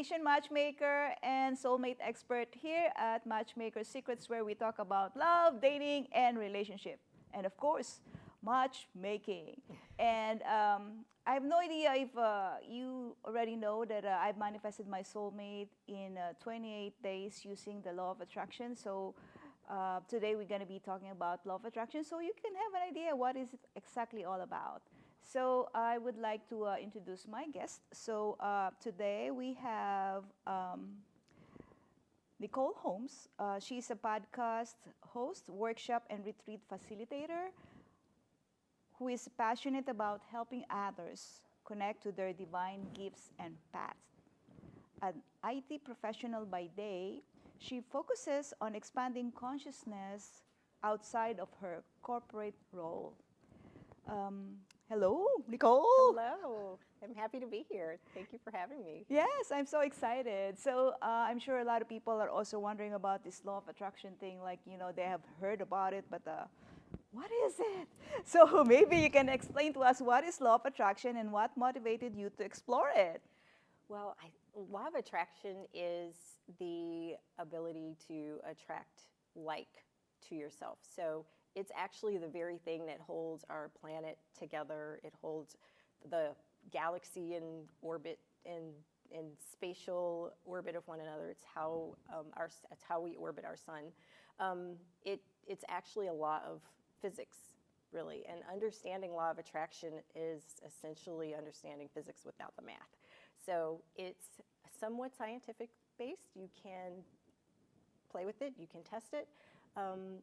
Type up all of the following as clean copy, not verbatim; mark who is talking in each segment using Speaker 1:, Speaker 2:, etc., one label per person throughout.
Speaker 1: Asian matchmaker and soulmate expert here at Matchmaker Secrets, where we talk about love, dating, and relationship. And of course, matchmaking. And I have no idea if you already know that I've manifested my soulmate in 28 days using the law of attraction. So today we're going to be talking about law of attraction, so you can have an idea what is it exactly all about. So I would like to introduce my guest. So today we have Nicole Holmes. She's a podcast host, workshop, and retreat facilitator who is passionate about helping others connect to their divine gifts and paths. An IT professional by day, she focuses on expanding consciousness outside of her corporate role. Hello, Nicole.
Speaker 2: Hello. I'm happy to be here. Thank you for having me.
Speaker 1: Yes, I'm so excited. So I'm sure a lot of people are also wondering about this law of attraction thing. Like, you know, they have heard about it, but what is it? So maybe you can explain to us what is law of attraction and what motivated you to explore it.
Speaker 2: Well, law of attraction is the ability to attract like to yourself. So it's actually the very thing that holds our planet together. It holds the galaxy in orbit, in spatial orbit of one another. It's how it's how we orbit our sun. It's actually a law of physics, really. And understanding law of attraction is essentially understanding physics without the math. So it's somewhat scientific based. You can play with it. You can test it.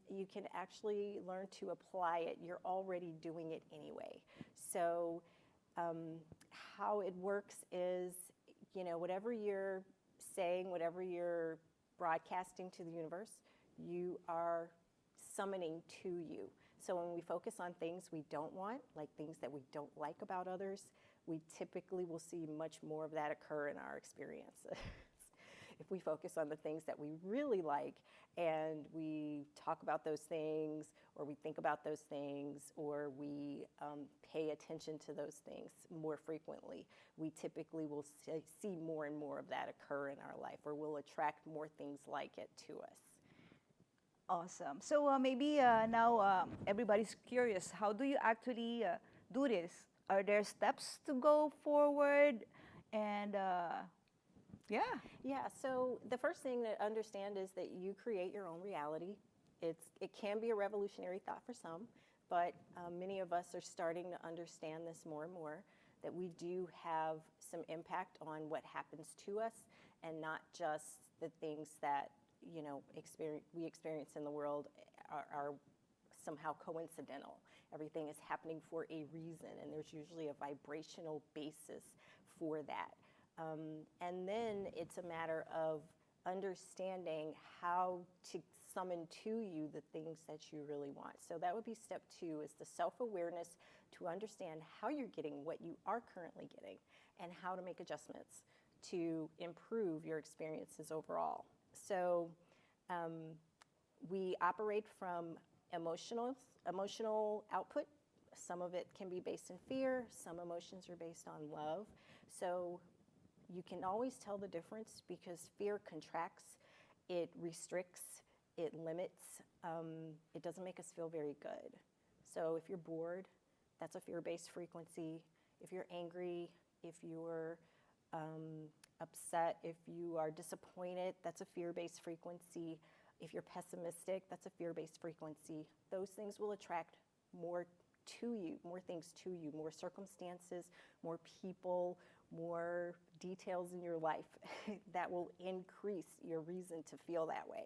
Speaker 2: You can actually learn to apply it. You're already doing it anyway. So how it works is, you know, whatever you're saying, whatever you're broadcasting to the universe, you are summoning to you. So when we focus on things we don't want, like things that we don't like about others, we typically will see much more of that occur in our experiences. If we focus on the things that we really like and we talk about those things, or we think about those things, or we pay attention to those things more frequently, we typically will see more and more of that occur in our life, or we'll attract more things like it to us.
Speaker 1: Awesome. So maybe now everybody's curious. How do you actually do this? Are there steps to go forward? And
Speaker 2: Yeah, so the first thing to understand is that you create your own reality. It can be a revolutionary thought for some, but many of us are starting to understand this more and more, that we do have some impact on what happens to us, and not just the things that, you know, we experience in the world are somehow coincidental. Everything is happening for a reason, and there's usually a vibrational basis for that. And then it's a matter of understanding how to summon to you the things that you really want. So that would be step 2, is the self-awareness to understand how you're getting what you are currently getting, and how to make adjustments to improve your experiences overall. So we operate from emotional output. Some of it can be based in fear. Some emotions are based on love. So you can always tell the difference, because fear contracts, it restricts, it limits, it doesn't make us feel very good. So if you're bored, that's a fear-based frequency. If you're angry, if you're upset, if you are disappointed, that's a fear-based frequency. If you're pessimistic, that's a fear-based frequency. Those things will attract more to you, more things to you, more circumstances, more people, more details in your life that will increase your reason to feel that way.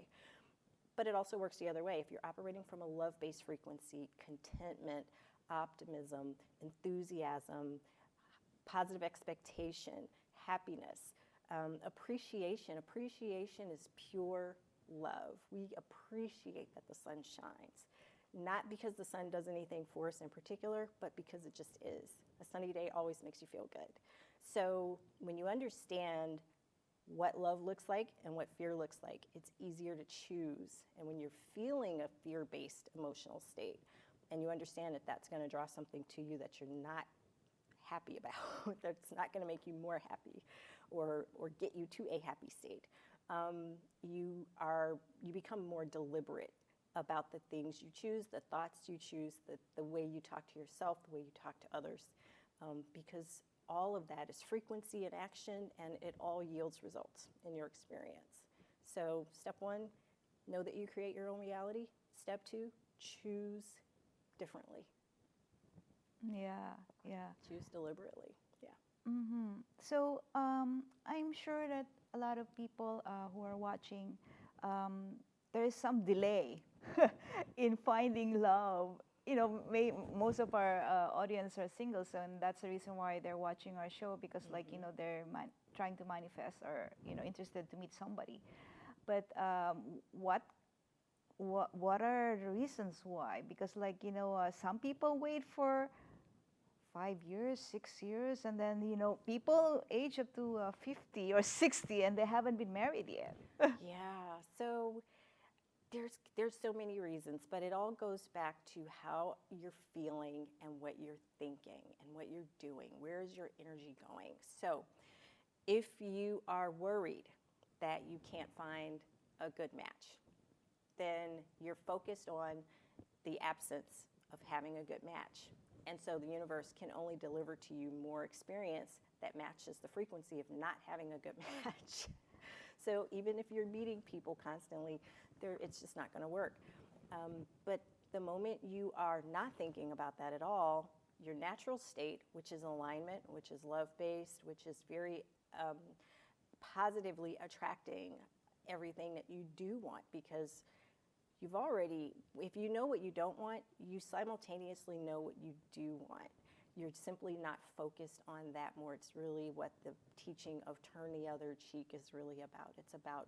Speaker 2: But it also works the other way. If you're operating from a love-based frequency, contentment, optimism, enthusiasm, positive expectation, happiness, appreciation. Appreciation is pure love. We appreciate that the sun shines. Not because the sun does anything for us in particular, but because it just is. A sunny day always makes you feel good. So when you understand what love looks like and what fear looks like, it's easier to choose. And when you're feeling a fear-based emotional state, and you understand that that's going to draw something to you that you're not happy about, that's not going to make you more happy, or get you to a happy state. You become more deliberate about the things you choose, the thoughts you choose, the way you talk to yourself, the way you talk to others, because all of that is frequency and action, and it all yields results in your experience. So step one, know that you create your own reality. Step two, choose differently.
Speaker 1: Yeah, yeah.
Speaker 2: Choose deliberately, yeah.
Speaker 1: So I'm sure that a lot of people who are watching, there is some delay in finding love. You know, most of our audience are single, so and that's the reason why they're watching our show, because, like, you know, they're trying to manifest, or, you know, interested to meet somebody. But what are the reasons why? Because, like, you know, some people wait for 5 years, 6 years, and then, you know, people age up to 50 or 60 and they haven't been married yet.
Speaker 2: Yeah, so there's so many reasons, but it all goes back to how you're feeling and what you're thinking and what you're doing. Where is your energy going? So if you are worried that you can't find a good match, then you're focused on the absence of having a good match. And so the universe can only deliver to you more experience that matches the frequency of not having a good match. So even if you're meeting people constantly, it's just not going to work. But the moment you are not thinking about that at all, your natural state, which is alignment, which is love-based, which is very positively attracting everything that you do want, because you've already, if you know what you don't want, you simultaneously know what you do want. You're simply not focused on that more. It's really what the teaching of turn the other cheek is really about. It's about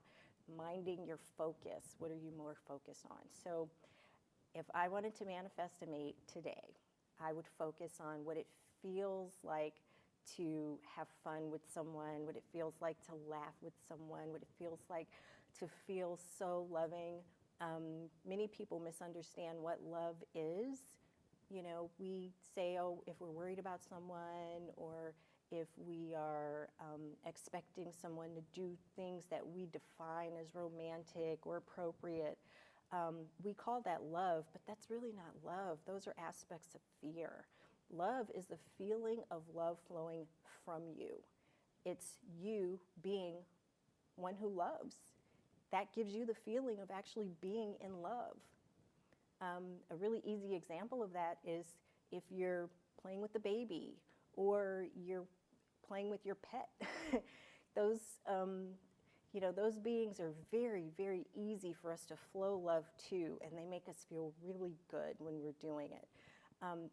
Speaker 2: minding your focus. What are you more focused on? So if I wanted to manifest a mate today, I would focus on what it feels like to have fun with someone, what it feels like to laugh with someone, what it feels like to feel so loving. Many people misunderstand what love is. You know, we say, oh, if we're worried about someone, or if we are expecting someone to do things that we define as romantic or appropriate, we call that love, but that's really not love. Those are aspects of fear. Love is the feeling of love flowing from you. It's you being one who loves. That gives you the feeling of actually being in love. A really easy example of that is if you're playing with the baby or you're playing with your pet. Those, you know, those beings are very, very easy for us to flow love to, and they make us feel really good when we're doing it.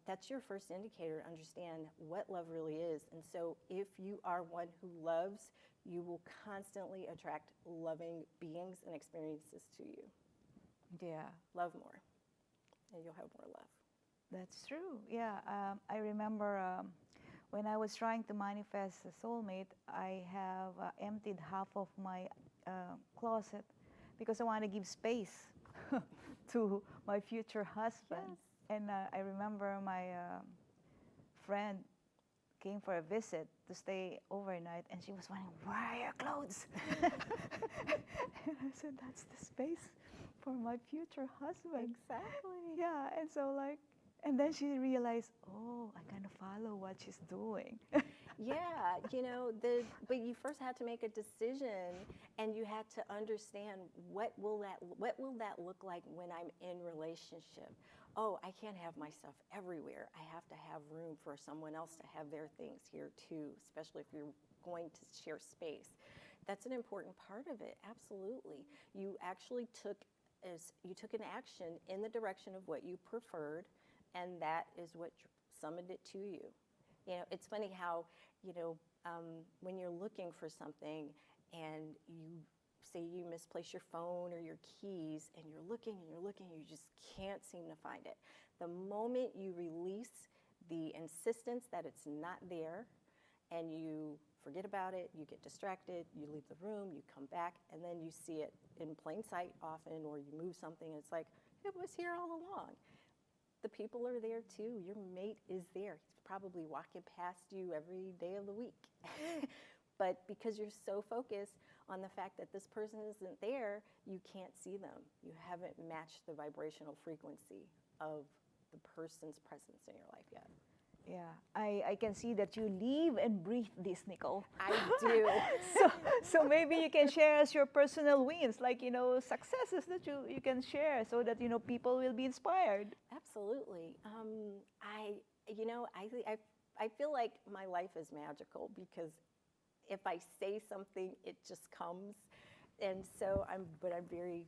Speaker 2: That's your first indicator to understand what love really is. And so if you are one who loves, you will constantly attract loving beings and experiences to you.
Speaker 1: Yeah.
Speaker 2: Love more, and you'll have more love.
Speaker 1: That's true. Yeah. I remember when I was trying to manifest a soulmate, I have emptied half of my closet because I want to give space to my future husband.
Speaker 2: Yes.
Speaker 1: And I remember my friend came for a visit to stay overnight, and she was wondering, where are your clothes? And I said, that's the space for my future husband.
Speaker 2: Exactly.
Speaker 1: Yeah, and so, like, and then she realized, oh, I kind of follow what she's doing.
Speaker 2: Yeah, you know, but you first had to make a decision, and you had to understand what will that look like when I'm in relationship. Oh, I can't have my stuff everywhere. I have to have room for someone else to have their things here too, especially if you're going to share space. That's an important part of it, absolutely. You actually took an action in the direction of what you preferred, and that is what summoned it to you. You know, it's funny how, you know, when you're looking for something and you say you misplace your phone or your keys, and you're looking and you're looking, you just can't seem to find it. The moment you release the insistence that it's not there, and you forget about it, you get distracted, you leave the room, you come back, and then you see it in plain sight often, or you move something and it's like, it was here all along. The people are there too. Your mate is there. He's probably walking past you every day of the week. But because you're so focused on the fact that this person isn't there, you can't see them. You haven't matched the vibrational frequency of the person's presence in your life yet.
Speaker 1: Yeah, I can see that you live and breathe this, Nicole.
Speaker 2: I do.
Speaker 1: So maybe you can share us your personal wins, like, successes that you can share so that, people will be inspired.
Speaker 2: Absolutely. I feel like my life is magical because if I say something, it just comes. And so I'm very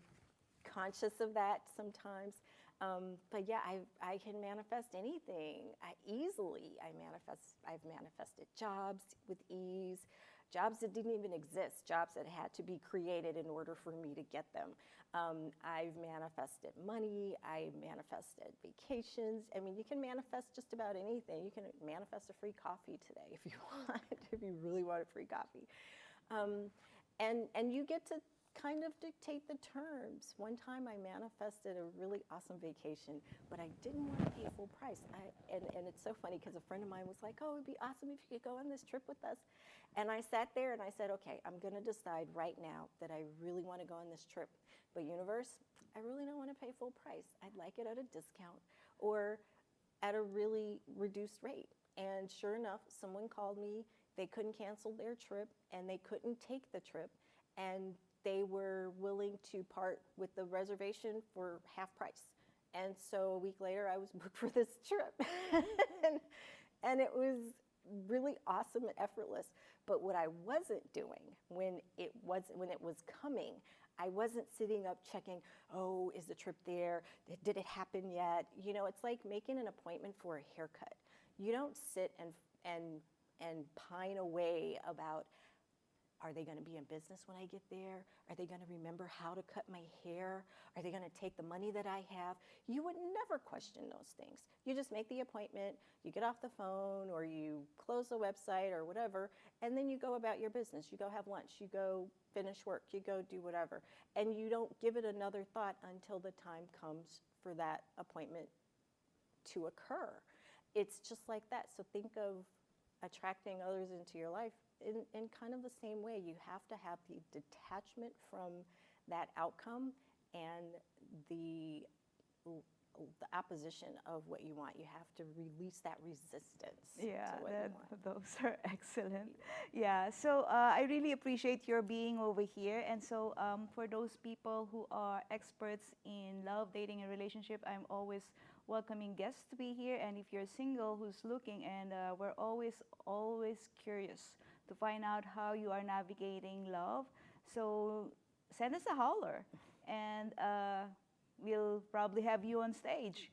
Speaker 2: conscious of that sometimes. But yeah, I can manifest anything easily. I've manifested jobs with ease, jobs that didn't even exist, jobs that had to be created in order for me to get them. I've manifested money, I manifested vacations. I mean, you can manifest just about anything. You can manifest a free coffee today if you want, if you really want a free coffee. And you get to kind of dictate the terms. One time I manifested a really awesome vacation, but I didn't want to pay full price. And it's so funny because a friend of mine was like, oh, it'd be awesome if you could go on this trip with us. And I sat there and I said, okay, I'm going to decide right now that I really want to go on this trip. But universe, I really don't want to pay full price. I'd like it at a discount or at a really reduced rate. And sure enough, someone called me. They couldn't cancel their trip and they couldn't take the trip. And they were willing to part with the reservation for half price. And so a week later, I was booked for this trip. and it was really awesome and effortless. But what I wasn't doing when it was coming, I wasn't sitting up checking, oh, is the trip there? Did it happen yet? It's like making an appointment for a haircut. You don't sit and pine away about, are they going to be in business when I get there? Are they going to remember how to cut my hair? Are they going to take the money that I have? You would never question those things. You just make the appointment, you get off the phone, or you close the website or whatever, and then you go about your business. You go have lunch, you go finish work, you go do whatever. And you don't give it another thought until the time comes for that appointment to occur. It's just like that. So think of attracting others into your life in kind of the same way. You have to have the detachment from that outcome and the opposition of what you want. You have to release that resistance to what you want.
Speaker 1: Those are excellent. Yeah, so I really appreciate your being over here. And so for those people who are experts in love, dating, and relationship, I'm always welcoming guests to be here. And if you're single who's looking, and we're always curious to find out how you are navigating love. So send us a holler, and we'll probably have you on stage.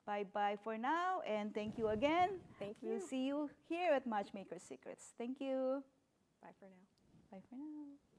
Speaker 1: Bye-bye for now, and thank you again.
Speaker 2: Thank you.
Speaker 1: We'll see you here at Matchmaker Secrets. Thank you.
Speaker 2: Bye for now.
Speaker 1: Bye for now.